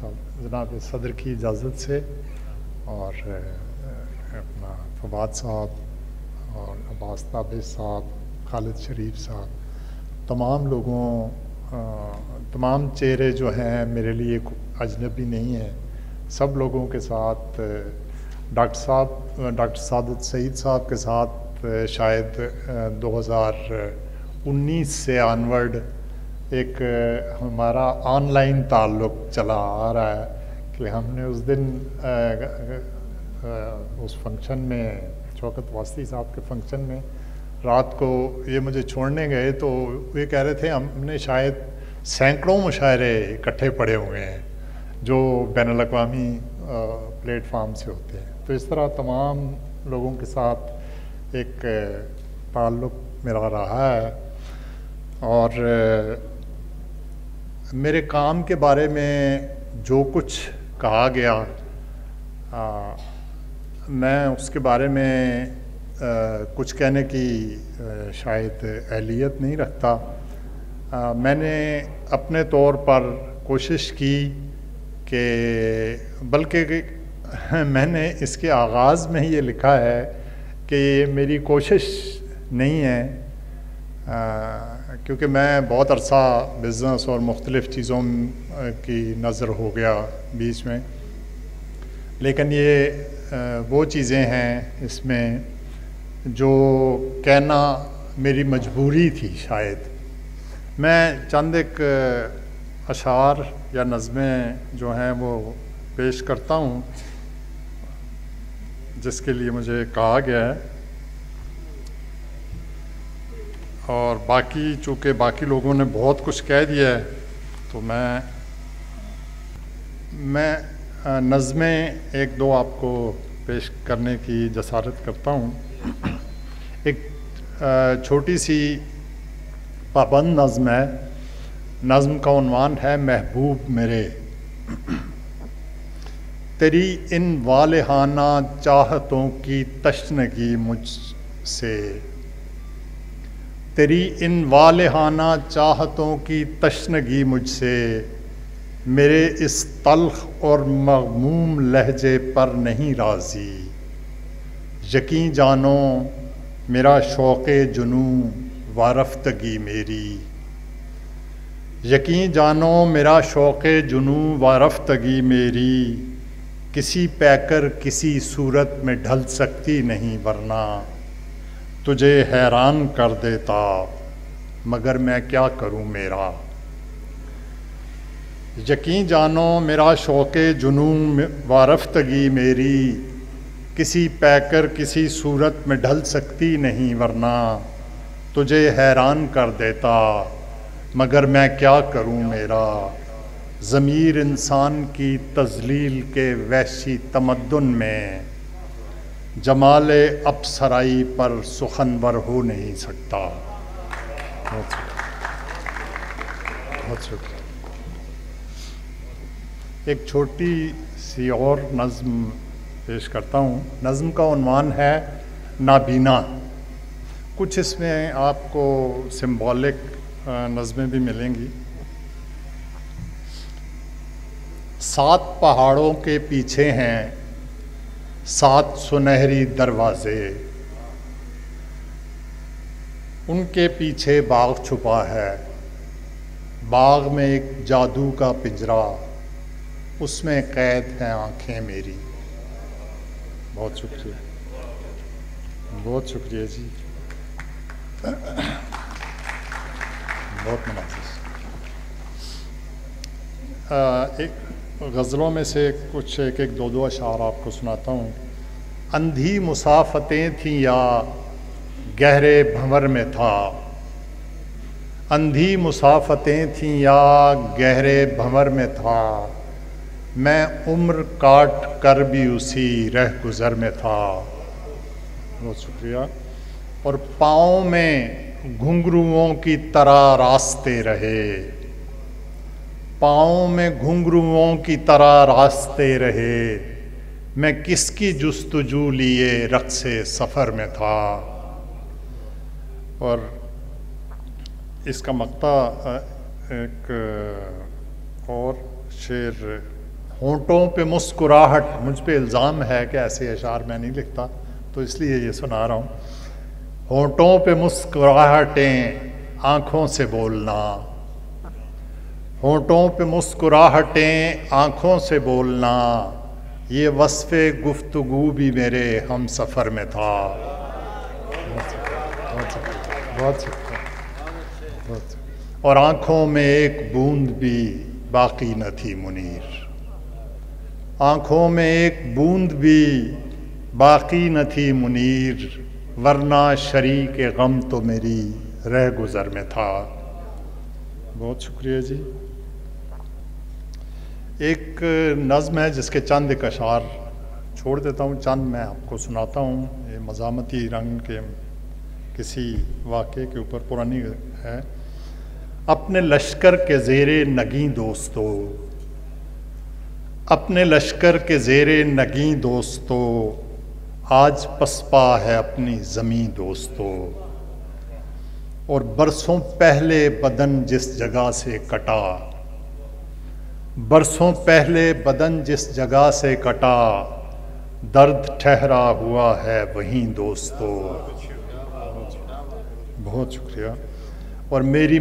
جناب صدر کی اجازت سے اور اپنا فواد صاحب اور عباس تابع صاحب، خالد شریف صاحب، تمام لوگوں تمام چہرے جو ہیں میرے لیے اجنبی نہیں ہیں، سب لوگوں کے ساتھ ڈاکٹر سعادت سعید صاحب کے ساتھ شاید 2019 سے آنورڈ ایک ہمارا آن لائن تعلق چلا آ رہا ہے کہ ہم نے اس دن اس فنکشن میں شوکت واسطی صاحب کے فنکشن میں رات کو یہ مجھے چھوڑنے گئے تو یہ کہہ رہے تھے ہم نے شاید سینکڑوں مشاعرے اکٹھے پڑے ہوئے ہیں جو بین الاقوامی پلیٹ فارم سے ہوتے ہیں. تو اس طرح تمام لوگوں کے ساتھ ایک تعلق میرا رہا ہے اور میرے کام کے بارے میں جو کچھ کہا گیا میں اس کے بارے میں کچھ کہنے کی شاید اہلیت نہیں رکھتا. میں نے اپنے طور پر کوشش کی کہ بلکہ میں نے اس کے آغاز میں ہی یہ لکھا ہے کہ یہ میری کوشش نہیں ہے کیونکہ میں بہت عرصہ بزنس اور مختلف چیزوں کی نظر ہو گیا بیچ میں، لیکن یہ وہ چیزیں ہیں اس میں جو کہنا میری مجبوری تھی شاید. میں چند ایک اشعار یا نظمیں جو ہیں وہ پیش کرتا ہوں جس کے لیے مجھے کہا گیا ہے، اور باقی چونکہ باقی لوگوں نے بہت کچھ کہہ دیا ہے تو میں نظمیں ایک دو آپ کو پیش کرنے کی جسارت کرتا ہوں. ایک چھوٹی سی پابند نظم ہے. نظم کا عنوان ہے محبوب میرے. تیری ان والہانہ چاہتوں کی تشنگی مجھ سے، تیری ان والہانہ چاہتوں کی تشنگی مجھ سے، میرے اس تلخ اور مغموم لہجے پر نہیں راضی. یقین جانو میرا شوق جنوں وارفتگی میری، یقین جانو میرا شوق جنوں وارفتگی میری، کسی پیکر کسی صورت میں ڈھل سکتی نہیں ورنہ تجھے حیران کر دیتا مگر میں کیا کروں میرا. یقین جانو میرا شوق جنوں وارفتگی میری، کسی پیکر کسی صورت میں ڈھل سکتی نہیں ورنہ تجھے حیران کر دیتا مگر میں کیا کروں میرا. ضمیر انسان کی تذلیل کے وحشی تمدن میں جمال اپسرائی پر سخنور ہو نہیں سکتا. بہت شکریہ. ایک چھوٹی سی اور نظم پیش کرتا ہوں. نظم کا عنوان ہے نابینا. کچھ اس میں آپ کو سمبولک نظمیں بھی ملیں گی. 7 پہاڑوں کے پیچھے ہیں 7 سنہری دروازے، ان کے پیچھے باغ چھپا ہے. باغ میں ایک جادو کا پنجرا، اس میں قید ہیں آنکھیں میری. بہت شکریہ. بہت شکریہ جی. بہت مناسب. ایک غزلوں میں سے کچھ ایک دو اشعار آپ کو سناتا ہوں. اندھی مسافتیں تھیں یا گہرے بھنور میں تھا، اندھی مسافتیں تھیں یا گہرے بھنور میں تھا، میں عمر کاٹ کر بھی اسی رہ گزر میں تھا. بہت شکریہ. اور پاؤں میں گھنگروؤں کی طرح راستے رہے، پاؤں میں گھنگروؤں کی طرح راستے رہے، میں کس کی جستجو لیے رقص سفر میں تھا. اور اس کا مقطع ایک اور شعر ہونٹوں پہ مسکراہٹ، مجھ پہ الزام ہے کہ ایسے اشعار میں نہیں لکھتا، تو اس لیے یہ سنا رہا ہوں۔ ہونٹوں پہ مسکراہٹیں آنکھوں سے بولنا، ہونٹوں پہ مسکراہٹیں آنکھوں سے بولنا، یہ وصف گفتگو بھی میرے ہم سفر میں تھا۔ بہت شکریہ۔ اور آنکھوں میں ایک بوند بھی باقی نہ تھی منیر، آنکھوں میں ایک بوند بھی باقی نہ تھی منیر، ورنہ شریک غم تو میری رہ گزر میں تھا۔ بہت شکریہ جی۔ ایک نظم ہے جس کے چند ایک اشعار چھوڑ دیتا ہوں، چند میں آپ کو سناتا ہوں۔ یہ مزاحمتی رنگ کے کسی واقعے کے اوپر پرانی ہے۔ اپنے لشکر کے زیر نگیں دوستو، اپنے لشکر کے زیر نگیں دوستو، آج پسپا ہے اپنی زمین دوستو، اور برسوں پہلے بدن جس جگہ سے کٹا، برسوں پہلے بدن جس جگہ سے کٹا، درد ٹھہرا ہوا ہے وہیں دوستو۔ بہت شکریہ۔ اور میری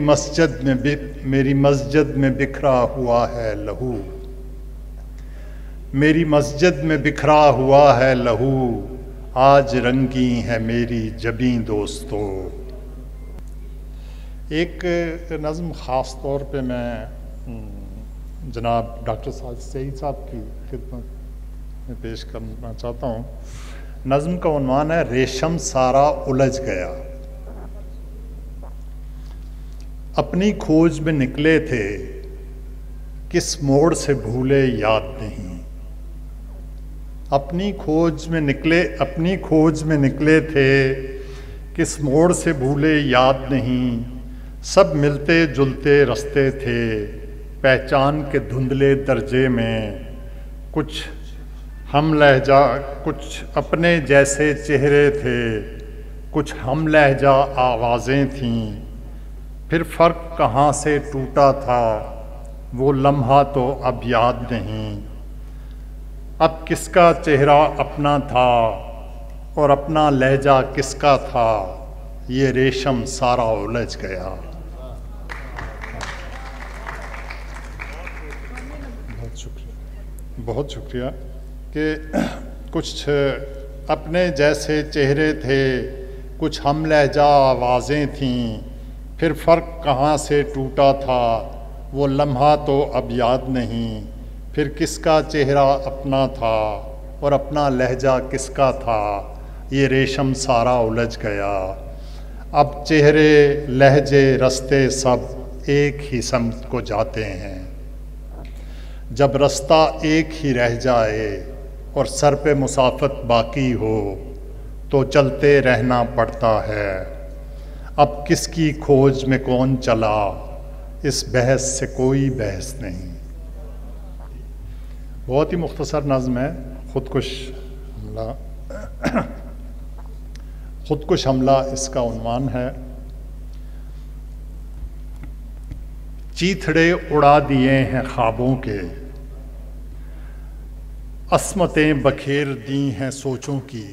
مسجد میں بکھرا ہوا ہے لہو، میری مسجد میں بکھرا ہوا ہے لہو، آج رنگی ہے میری جبیں دوستو۔ ایک نظم خاص طور پہ میں جناب ڈاکٹر سعید صاحب کی خدمت میں پیش کرنا چاہتا ہوں۔ نظم کا عنوان ہے ریشم سارا الجھ گیا۔ اپنی کھوج میں نکلے تھے، کس موڑ سے بھولے یاد نہیں، اپنی کھوج میں نکلے تھے، کس موڑ سے بھولے یاد نہیں، سب ملتے جلتے رستے تھے، پہچان کے دھندلے درجے میں، کچھ ہم لہجہ کچھ اپنے جیسے چہرے تھے، کچھ ہم لہجہ آوازیں تھیں، پھر فرق کہاں سے ٹوٹا تھا، وہ لمحہ تو اب یاد نہیں، اب کس کا چہرہ اپنا تھا اور اپنا لہجہ کس کا تھا، یہ ریشم سارا الجھ گیا۔ بہت شکریہ کہ کچھ اپنے جیسے چہرے تھے، کچھ ہم لہجہ آوازیں تھیں، پھر فرق کہاں سے ٹوٹا تھا، وہ لمحہ تو اب یاد نہیں، پھر کس کا چہرہ اپنا تھا اور اپنا لہجہ کس کا تھا، یہ ریشم سارا الجھ گیا۔ اب چہرے لہجے رستے سب ایک ہی سمت کو جاتے ہیں، جب رستہ ایک ہی رہ جائے اور سر پہ مسافت باقی ہو تو چلتے رہنا پڑتا ہے، اب کس کی کھوج میں کون چلا، اس بحث سے کوئی بحث نہیں۔ بہت ہی مختصر نظم ہے۔ خودکش حملہ اس کا عنوان ہے۔ چیتھڑے اڑا دیے ہیں خوابوں کے، عصمتیں بکھیر دی ہیں سوچوں کی،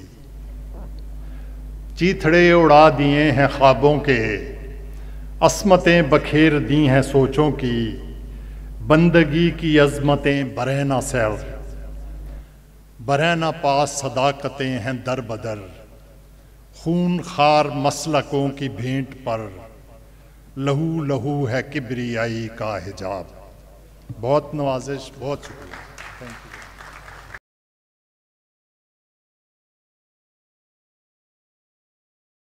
چیتھڑے اڑا دیے ہیں خوابوں کے، عصمتیں بکھیر دی ہیں سوچوں کی، بندگی کی عظمتیں برہ نہ سیر، برہ نہ پاس صداقتیں ہیں در بدر، خون خار مسلکوں کی بھینٹ پر لہو لہو ہے کبریائی کا حجاب۔ بہت نوازش، بہت شکریہ۔ Thank you.